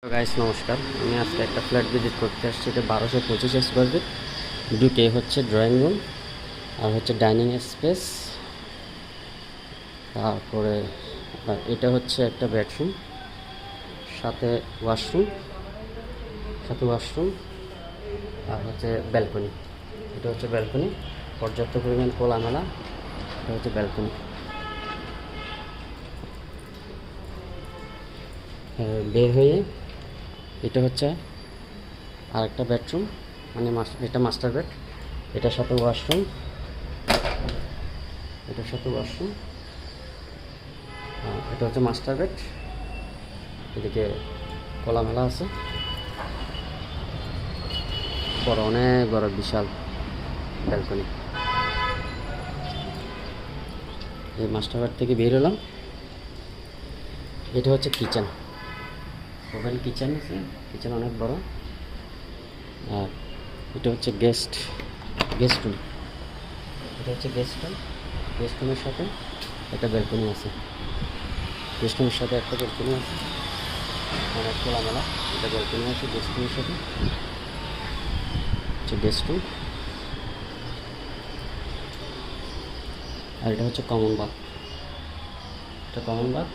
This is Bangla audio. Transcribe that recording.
গাইস নমস্কার, আমি আজকে একটা ফ্ল্যাট ভিজিট করতে আসছি। এটা 1225 স্কোয়ার ফিট। ঢুকে হচ্ছে ড্রয়িং রুম, আর হচ্ছে ডাইনিং স্পেস। তারপরে এটা হচ্ছে একটা বেডরুম, সাথে ওয়াশরুম আর হচ্ছে ব্যালকনি। এটা হচ্ছে ব্যালকনি, পর্যাপ্ত পরিমাণ খোলামেলা। এটা হচ্ছে ব্যালকনি। বের হয়ে এটা হচ্ছে আরেকটা বেডরুম, মানে এটা মাস্টার বেড। এটার সাথে ওয়াশরুম। এটা হচ্ছে মাস্টার বেড। এদিকে খোলামেলা আছে, অনেক বড় বিশাল ব্যালকনি। এই মাস্টার বেড থেকে বের হলাম। এটা হচ্ছে কিচেন, ওভেন কিচেন আছে। কিচেন অনেক বড়। আর এটা হচ্ছে গেস্ট রুম। এটা হচ্ছে গেস্ট রুমের সাথে একটা ব্যালকনি আছে। অনেক খোলামেলা। এটা ব্যালকনি আছে গেস্ট রুমের সাথে। হচ্ছে গেস্ট রুম। আর এটা হচ্ছে কমন বাথ। এটা কমন বাথ।